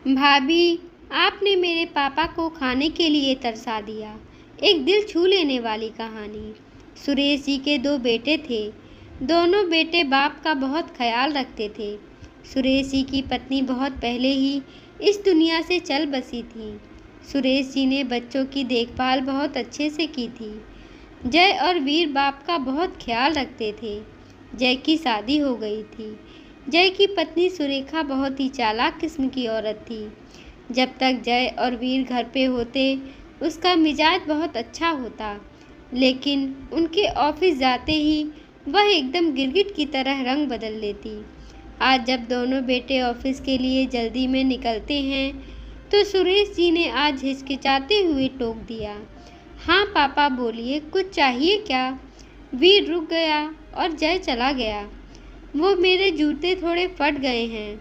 भाभी, आपने मेरे पापा को खाने के लिए तरसा दिया। एक दिल छू लेने वाली कहानी। सुरेश जी के दो बेटे थे। दोनों बेटे बाप का बहुत ख्याल रखते थे। सुरेश जी की पत्नी बहुत पहले ही इस दुनिया से चल बसी थी। सुरेश जी ने बच्चों की देखभाल बहुत अच्छे से की थी। जय और वीर बाप का बहुत ख्याल रखते थे। जय की शादी हो गई थी। जय की पत्नी सुरेखा बहुत ही चालाक किस्म की औरत थी। जब तक जय और वीर घर पे होते उसका मिजाज बहुत अच्छा होता, लेकिन उनके ऑफिस जाते ही वह एकदम गिरगिट की तरह रंग बदल लेती। आज जब दोनों बेटे ऑफिस के लिए जल्दी में निकलते हैं तो सुरेश जी ने आज हिचकिचाते हुए टोक दिया, हाँ पापा बोलिए, कुछ चाहिए क्या? वीर रुक गया और जय चला गया। वो मेरे जूते थोड़े फट गए हैं।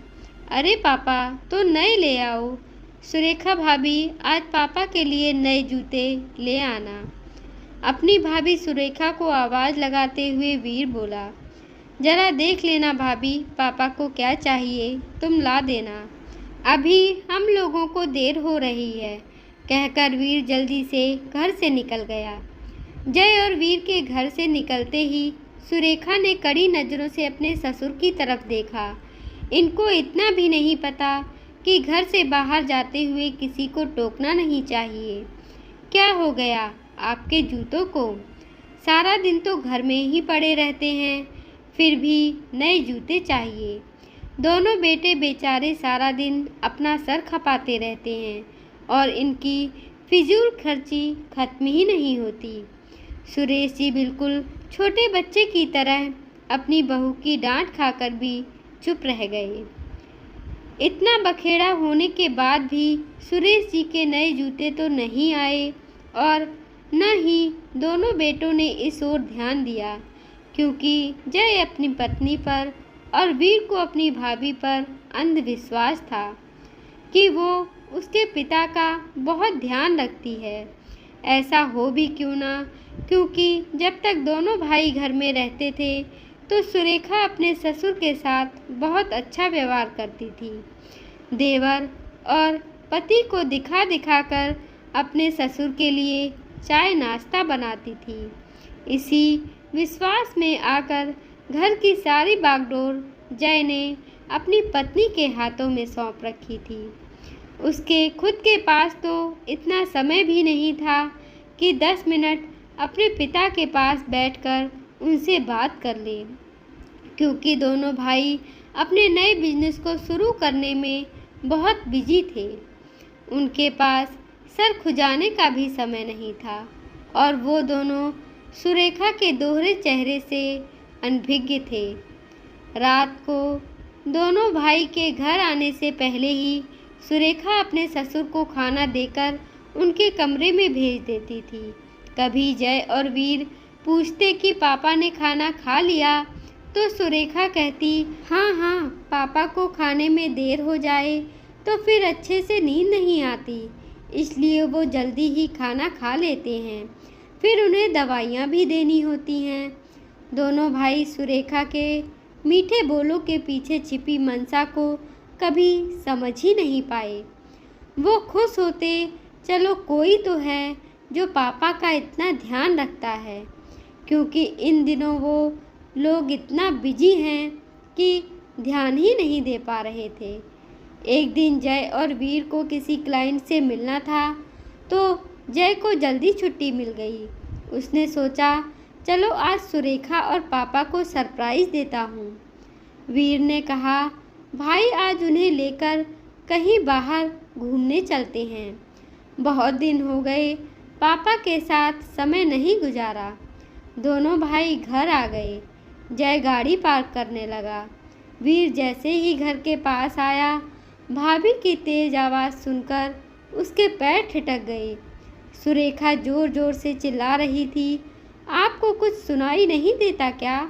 अरे पापा, तो नए ले आओ। सुरेखा भाभी, आज पापा के लिए नए जूते ले आना। अपनी भाभी सुरेखा को आवाज़ लगाते हुए वीर बोला, जरा देख लेना भाभी, पापा को क्या चाहिए, तुम ला देना। अभी हम लोगों को देर हो रही है, कहकर वीर जल्दी से घर से निकल गया। जय और वीर के घर से निकलते ही सुरेखा ने कड़ी नज़रों से अपने ससुर की तरफ देखा। इनको इतना भी नहीं पता कि घर से बाहर जाते हुए किसी को टोकना नहीं चाहिए। क्या हो गया आपके जूतों को? सारा दिन तो घर में ही पड़े रहते हैं, फिर भी नए जूते चाहिए। दोनों बेटे बेचारे सारा दिन अपना सर खपाते रहते हैं और इनकी फिजूल खर्ची खत्म ही नहीं होती। सुरेश जी बिल्कुल छोटे बच्चे की तरह अपनी बहू की डांट खाकर भी चुप रह गए। इतना बखेड़ा होने के बाद भी सुरेश जी के नए जूते तो नहीं आए और न ही दोनों बेटों ने इस ओर ध्यान दिया, क्योंकि जय अपनी पत्नी पर और वीर को अपनी भाभी पर अंधविश्वास था कि वो उसके पिता का बहुत ध्यान रखती है। ऐसा हो भी क्यों ना, क्योंकि जब तक दोनों भाई घर में रहते थे तो सुरेखा अपने ससुर के साथ बहुत अच्छा व्यवहार करती थी। देवर और पति को दिखा दिखा कर अपने ससुर के लिए चाय नाश्ता बनाती थी। इसी विश्वास में आकर घर की सारी बागडोर जय ने अपनी पत्नी के हाथों में सौंप रखी थी। उसके खुद के पास तो इतना समय भी नहीं था कि 10 मिनट अपने पिता के पास बैठकर उनसे बात कर ले, क्योंकि दोनों भाई अपने नए बिजनेस को शुरू करने में बहुत बिजी थे। उनके पास सर खुजाने का भी समय नहीं था और वो दोनों सुरेखा के दोहरे चेहरे से अनभिज्ञ थे। रात को दोनों भाई के घर आने से पहले ही सुरेखा अपने ससुर को खाना देकर उनके कमरे में भेज देती थी। कभी जय और वीर पूछते कि पापा ने खाना खा लिया, तो सुरेखा कहती, हाँ हाँ, पापा को खाने में देर हो जाए तो फिर अच्छे से नींद नहीं आती, इसलिए वो जल्दी ही खाना खा लेते हैं, फिर उन्हें दवाइयाँ भी देनी होती हैं। दोनों भाई सुरेखा के मीठे बोलों के पीछे छिपी मंशा को कभी समझ ही नहीं पाए। वो खुश होते, चलो कोई तो है जो पापा का इतना ध्यान रखता है, क्योंकि इन दिनों वो लोग इतना बिजी हैं कि ध्यान ही नहीं दे पा रहे थे। एक दिन जय और वीर को किसी क्लाइंट से मिलना था, तो जय को जल्दी छुट्टी मिल गई। उसने सोचा, चलो आज सुरेखा और पापा को सरप्राइज़ देता हूँ। वीर ने कहा, भाई आज उन्हें लेकर कहीं बाहर घूमने चलते हैं, बहुत दिन हो गए पापा के साथ समय नहीं गुजारा। दोनों भाई घर आ गए। जय गाड़ी पार्क करने लगा। वीर जैसे ही घर के पास आया, भाभी की तेज आवाज़ सुनकर उसके पैर ठिठक गए। सुरेखा ज़ोर ज़ोर से चिल्ला रही थी, आपको कुछ सुनाई नहीं देता क्या?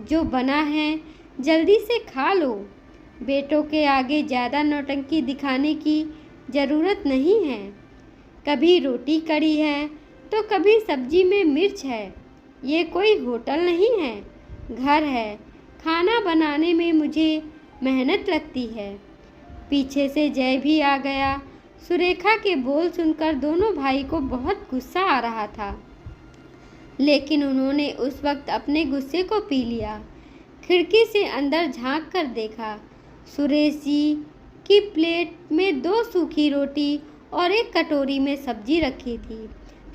जो बना है जल्दी से खा लो। बेटों के आगे ज़्यादा नौटंकी दिखाने की ज़रूरत नहीं है। कभी रोटी कड़ी है तो कभी सब्जी में मिर्च है। ये कोई होटल नहीं है, घर है। खाना बनाने में मुझे मेहनत लगती है। पीछे से जय भी आ गया। सुरेखा के बोल सुनकर दोनों भाई को बहुत गुस्सा आ रहा था, लेकिन उन्होंने उस वक्त अपने गुस्से को पी लिया। खिड़की से अंदर झांक कर देखा। सुरेश जी की प्लेट में 2 सूखी रोटी और एक कटोरी में सब्जी रखी थी।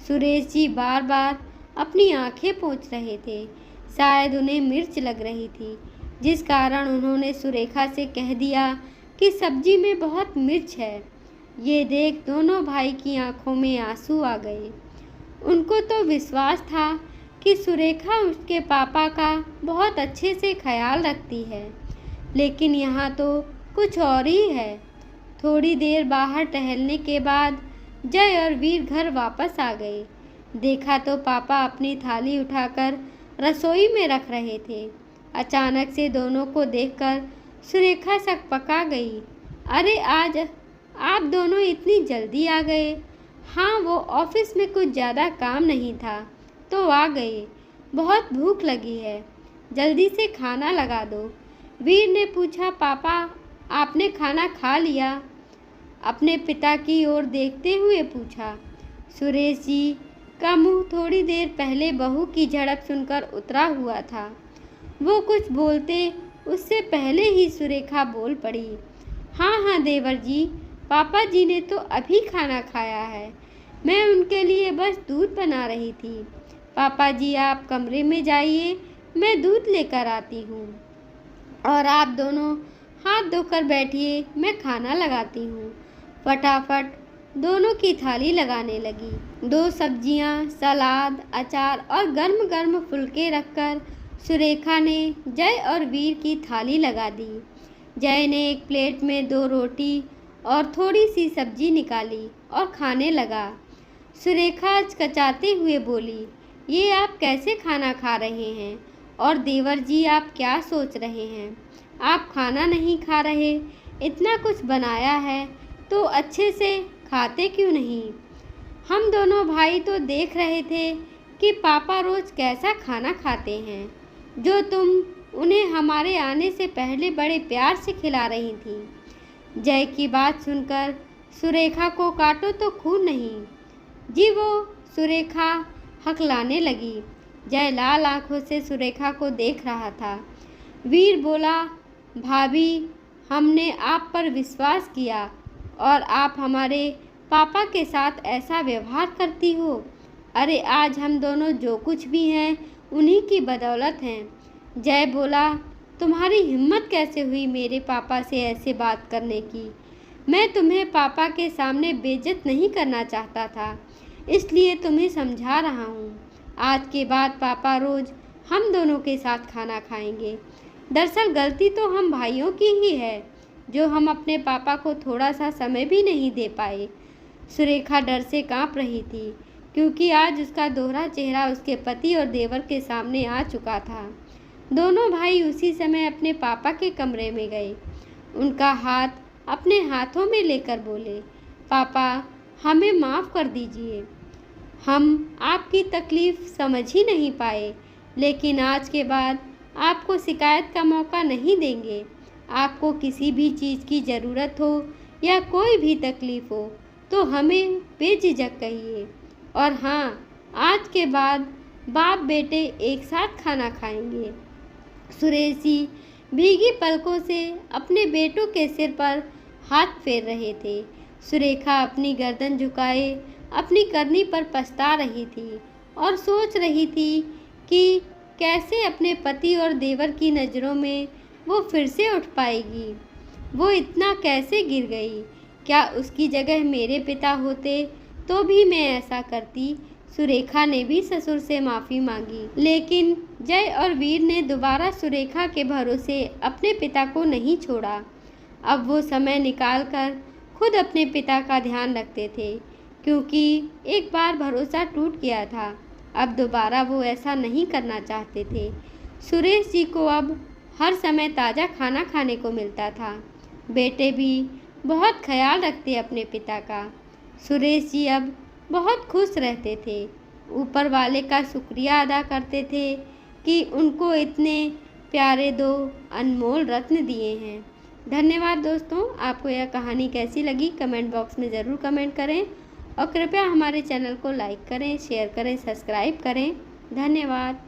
सुरेश जी बार बार अपनी आंखें पोंछ रहे थे। शायद उन्हें मिर्च लग रही थी, जिस कारण उन्होंने सुरेखा से कह दिया कि सब्जी में बहुत मिर्च है। ये देख दोनों भाई की आंखों में आंसू आ गए। उनको तो विश्वास था कि सुरेखा उसके पापा का बहुत अच्छे से ख्याल रखती है, लेकिन यहाँ तो कुछ और ही है। थोड़ी देर बाहर टहलने के बाद जय और वीर घर वापस आ गए। देखा तो पापा अपनी थाली उठाकर रसोई में रख रहे थे। अचानक से दोनों को देखकर सुरेखा सकपका गई। अरे आज आप दोनों इतनी जल्दी आ गए। हाँ, वो ऑफिस में कुछ ज़्यादा काम नहीं था तो आ गए। बहुत भूख लगी है, जल्दी से खाना लगा दो। वीर ने पूछा, पापा आपने खाना खा लिया? अपने पिता की ओर देखते हुए पूछा। सुरेश जी का मुंह थोड़ी देर पहले बहू की झड़प सुनकर उतरा हुआ था। वो कुछ बोलते उससे पहले ही सुरेखा बोल पड़ी। हाँ हाँ देवर जी, पापा जी ने तो अभी खाना खाया है। मैं उनके लिए बस दूध बना रही थी। पापा जी आप कमरे में जाइए, मैं दूध लेकर आती हूँ। और आप दोनों हाथ धोकर बैठिए, मैं खाना लगाती हूँ। फटाफट दोनों की थाली लगाने लगी। 2 सब्जियाँ, सलाद, अचार और गर्म गर्म फुलके रखकर सुरेखा ने जय और वीर की थाली लगा दी। जय ने एक प्लेट में 2 रोटी और थोड़ी सी सब्जी निकाली और खाने लगा। सुरेखा हिचकिचाते हुए बोली, ये आप कैसे खाना खा रहे हैं? और देवर जी आप क्या सोच रहे हैं? आप खाना नहीं खा रहे? इतना कुछ बनाया है तो अच्छे से खाते क्यों नहीं? हम दोनों भाई तो देख रहे थे कि पापा रोज कैसा खाना खाते हैं, जो तुम उन्हें हमारे आने से पहले बड़े प्यार से खिला रही थी। जय की बात सुनकर सुरेखा को काटो तो खून नहीं जी, वो सुरेखा हकलाने लगी। जय लाल आंखों से सुरेखा को देख रहा था। वीर बोला, भाभी हमने आप पर विश्वास किया और आप हमारे पापा के साथ ऐसा व्यवहार करती हो। अरे आज हम दोनों जो कुछ भी हैं उन्हीं की बदौलत हैं। जय बोला, तुम्हारी हिम्मत कैसे हुई मेरे पापा से ऐसे बात करने की? मैं तुम्हें पापा के सामने बेइज्जत नहीं करना चाहता था, इसलिए तुम्हें समझा रहा हूँ। आज के बाद पापा रोज हम दोनों के साथ खाना खाएंगे। दरअसल गलती तो हम भाइयों की ही है, जो हम अपने पापा को थोड़ा सा समय भी नहीं दे पाए। सुरेखा डर से कांप रही थी, क्योंकि आज उसका दोहरा चेहरा उसके पति और देवर के सामने आ चुका था। दोनों भाई उसी समय अपने पापा के कमरे में गए। उनका हाथ अपने हाथों में लेकर बोले, पापा हमें माफ़ कर दीजिए। हम आपकी तकलीफ़ समझ ही नहीं पाए, लेकिन आज के बाद आपको शिकायत का मौका नहीं देंगे। आपको किसी भी चीज़ की ज़रूरत हो या कोई भी तकलीफ़ हो तो हमें बेझिझक कहिए। और हाँ, आज के बाद बाप बेटे एक साथ खाना खाएंगे। सुरेश जी भीगी पलकों से अपने बेटों के सिर पर हाथ फेर रहे थे। सुरेखा अपनी गर्दन झुकाए अपनी करनी पर पछता रही थी और सोच रही थी कि कैसे अपने पति और देवर की नज़रों में वो फिर से उठ पाएगी। वो इतना कैसे गिर गई? क्या उसकी जगह मेरे पिता होते तो भी मैं ऐसा करती? सुरेखा ने भी ससुर से माफ़ी मांगी, लेकिन जय और वीर ने दोबारा सुरेखा के भरोसे अपने पिता को नहीं छोड़ा। अब वो समय निकालकर खुद अपने पिता का ध्यान रखते थे, क्योंकि एक बार भरोसा टूट गया था। अब दोबारा वो ऐसा नहीं करना चाहते थे। सुरेश जी को अब हर समय ताज़ा खाना खाने को मिलता था। बेटे भी बहुत ख्याल रखते अपने पिता का। सुरेश जी अब बहुत खुश रहते थे। ऊपर वाले का शुक्रिया अदा करते थे कि उनको इतने प्यारे 2 अनमोल रत्न दिए हैं। धन्यवाद दोस्तों। आपको यह कहानी कैसी लगी कमेंट बॉक्स में ज़रूर कमेंट करें और कृपया हमारे चैनल को लाइक करें, शेयर करें, सब्सक्राइब करें। धन्यवाद।